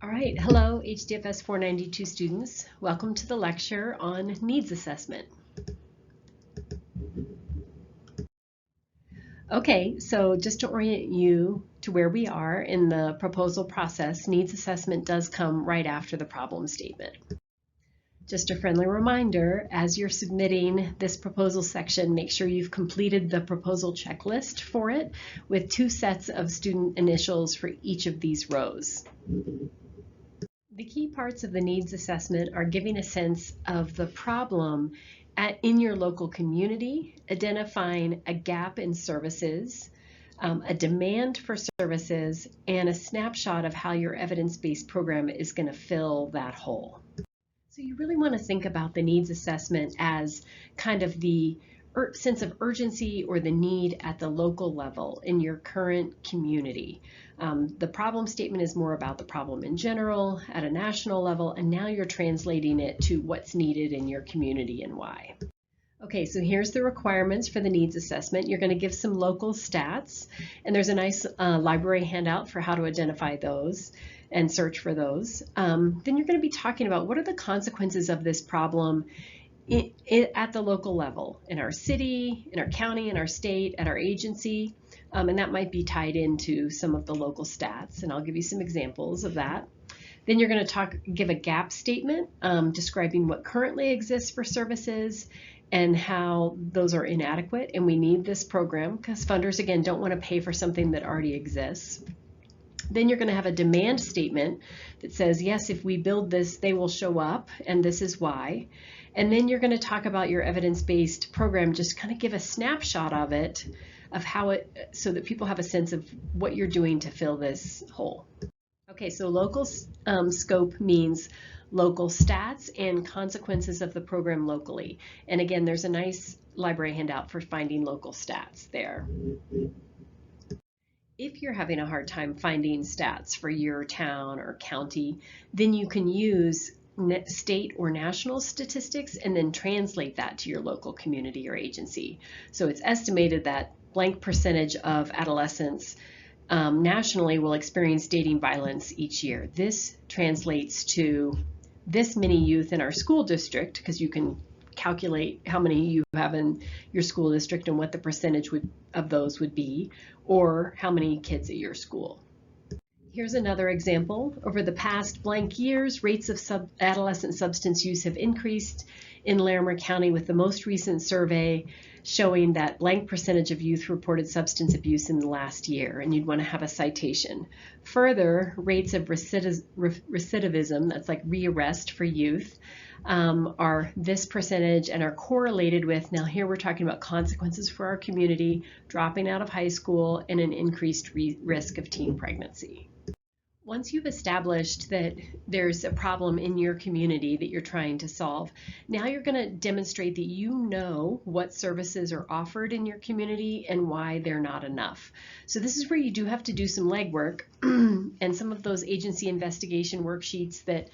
All right, hello HDFS 492 students. Welcome to the lecture on needs assessment. Okay, so just to orient you to where we are in the proposal process, needs assessment does come right after the problem statement. Just a friendly reminder, as you're submitting this proposal section, make sure you've completed the proposal checklist for it with 2 sets of student initials for each of these rows. The key parts of the needs assessment are giving a sense of the problem in your local community, identifying a gap in services, a demand for services, and a snapshot of how your evidence-based program is going to fill that hole. So you really want to think about the needs assessment as kind of the sense of urgency or the need at the local level in your current community. The problem statement is more about the problem in general at a national level, and now you're translating it to what's needed in your community and why. Okay, so here's the requirements for the needs assessment. You're going to give some local stats, and there's a nice library handout for how to identify those and search for those. Then you're going to be talking about what are the consequences of this problem at the local level, in our city, in our county, in our state, at our agency, and that might be tied into some of the local stats, and I'll give you some examples of that. Then you're going to give a gap statement describing what currently exists for services and how those are inadequate, and we need this program because funders, again, don't want to pay for something that already exists. Then you're going to have a demand statement that says, yes, if we build this, they will show up, and this is why. And then you're going to talk about your evidence-based program, just kind of give a snapshot of it, of how it, so that people have a sense of what you're doing to fill this hole. Okay, so local scope means local stats and consequences of the program locally. And again, there's a nice library handout for finding local stats there. If you're having a hard time finding stats for your town or county, then you can use state or national statistics and then translate that to your local community or agency. So it's estimated that blank percentage of adolescents nationally will experience dating violence each year. This translates to this many youth in our school district, because you can calculate how many you have in your school district and what the percentage of those would be, or how many kids at your school. Here's another example. Over the past blank years, rates of adolescent substance use have increased in Larimer County, with the most recent survey showing that blank percentage of youth reported substance abuse in the last year, and you'd want to have a citation. Further, rates of recidivism, that's like rearrest for youth, are this percentage and are correlated with, now here we're talking about consequences for our community, dropping out of high school, and an increased risk of teen pregnancy. Once you've established that there's a problem in your community that you're trying to solve, now you're going to demonstrate that you know what services are offered in your community and why they're not enough. So this is where you do have to do some legwork, and some of those agency investigation worksheets that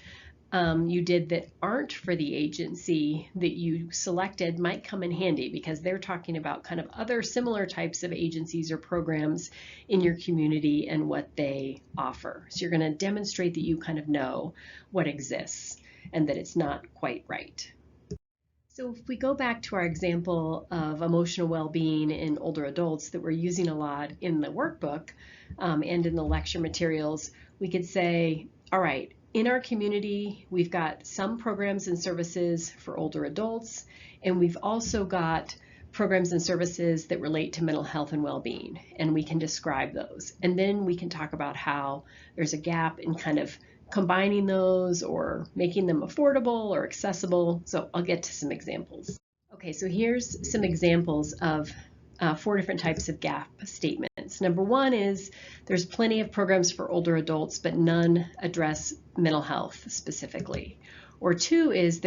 you did that aren't for the agency that you selected might come in handy, because they're talking about kind of other similar types of agencies or programs in your community and what they offer. So you're going to demonstrate that you kind of know what exists and that it's not quite right. So if we go back to our example of emotional well-being in older adults that we're using a lot in the workbook and in the lecture materials, we could say, all right, in our community, we've got some programs and services for older adults, and we've also got programs and services that relate to mental health and well-being, and we can describe those. And then we can talk about how there's a gap in kind of combining those or making them affordable or accessible. So I'll get to some examples. Okay, so here's some examples of 4 different types of gap statements. Number 1 is there's plenty of programs for older adults, but none address mental health specifically. Or 2 is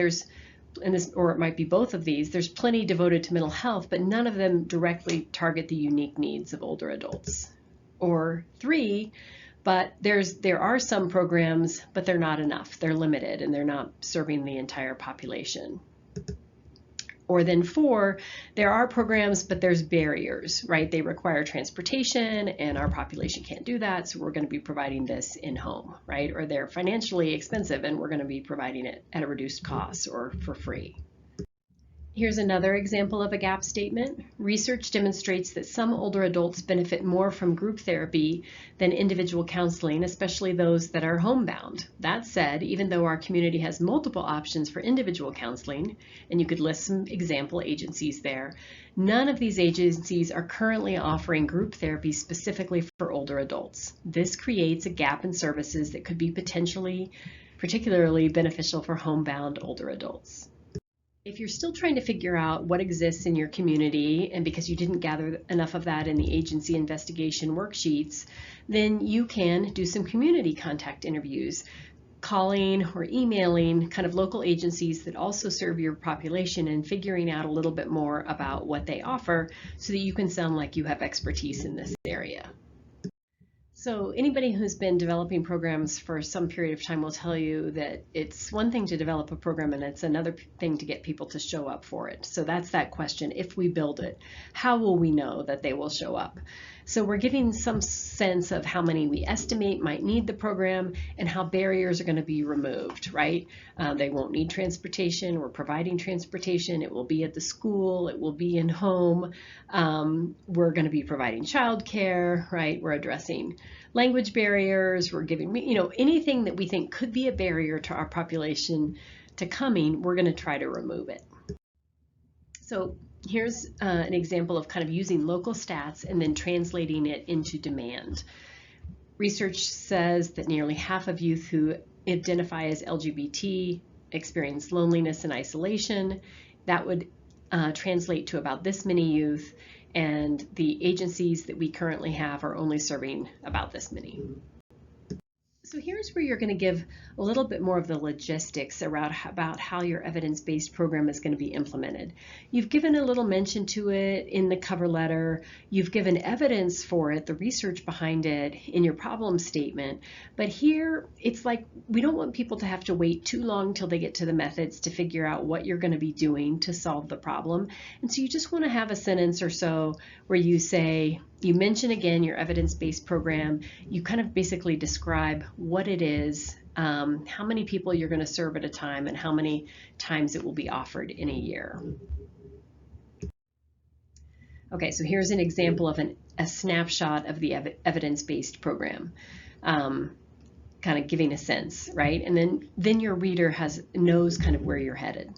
or it might be both of these, there's plenty devoted to mental health, but none of them directly target the unique needs of older adults. Or 3, but there are some programs, but they're not enough. They're limited and they're not serving the entire population. Or then 4, there are programs, but there's barriers, right? They require transportation and our population can't do that, so we're going to be providing this in-home, right? Or they're financially expensive and we're going to be providing it at a reduced cost or for free. Here's another example of a gap statement. Research demonstrates that some older adults benefit more from group therapy than individual counseling, especially those that are homebound. That said, even though our community has multiple options for individual counseling, and you could list some example agencies there, none of these agencies are currently offering group therapy specifically for older adults. This creates a gap in services that could be particularly beneficial for homebound older adults. If you're still trying to figure out what exists in your community, and because you didn't gather enough of that in the agency investigation worksheets, then you can do some community contact interviews, calling or emailing kind of local agencies that also serve your population and figuring out a little bit more about what they offer so that you can sound like you have expertise in this area. So anybody who's been developing programs for some period of time will tell you that it's one thing to develop a program and it's another thing to get people to show up for it. So that's that question. If we build it, how will we know that they will show up? So we're giving some sense of how many we estimate might need the program and how barriers are going to be removed, right? They won't need transportation. We're providing transportation. It will be at the school. It will be in home. We're going to be providing childcare, right? We're addressing language barriers. We're giving, anything that we think could be a barrier to our population to coming, we're going to try to remove it. So here's an example of kind of using local stats and then translating it into demand. Research says that nearly half of youth who identify as LGBT experience loneliness and isolation. That would translate to about this many youth, and the agencies that we currently have are only serving about this many. So here's where you're going to give a little bit more of the logistics about how your evidence-based program is going to be implemented. You've given a little mention to it in the cover letter. You've given evidence for it, the research behind it, in your problem statement. But here, it's like we don't want people to have to wait too long till they get to the methods to figure out what you're going to be doing to solve the problem. And so you just want to have a sentence or so where you say, you mention again your evidence-based program. You kind of basically describe what it is, how many people you're going to serve at a time, and how many times it will be offered in a year. Okay, so here's an example of a snapshot of the evidence-based program, kind of giving a sense, right? And then your reader knows kind of where you're headed.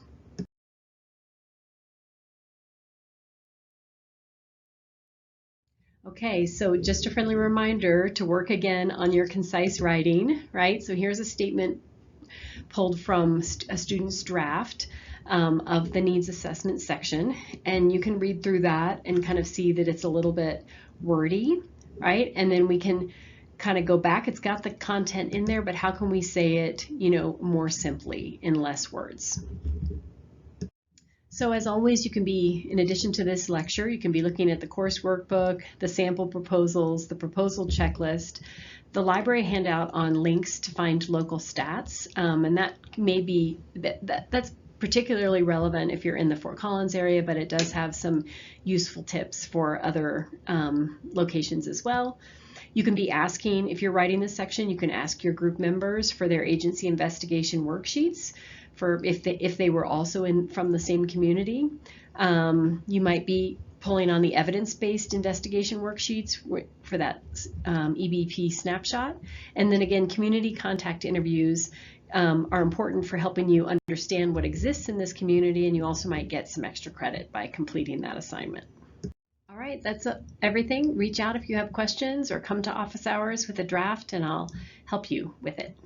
Okay, so just a friendly reminder to work again on your concise writing, right? So here's a statement pulled from a student's draft of the needs assessment section, and you can read through that and kind of see that it's a little bit wordy, right? And then we can kind of go back. It's got the content in there, but how can we say it, more simply in less words? So as always, you can be, in addition to this lecture, you can be looking at the course workbook, the sample proposals, the proposal checklist, the library handout on links to find local stats, and that may be, that's particularly relevant if you're in the Fort Collins area, but it does have some useful tips for other locations as well. You can be asking, if you're writing this section, you can ask your group members for their agency investigation worksheets, for if they were also from the same community. You might be pulling on the evidence-based investigation worksheets for that EBP Snapshot. And then again, community contact interviews are important for helping you understand what exists in this community, and you also might get some extra credit by completing that assignment. All right, that's everything. Reach out if you have questions or come to office hours with a draft and I'll help you with it.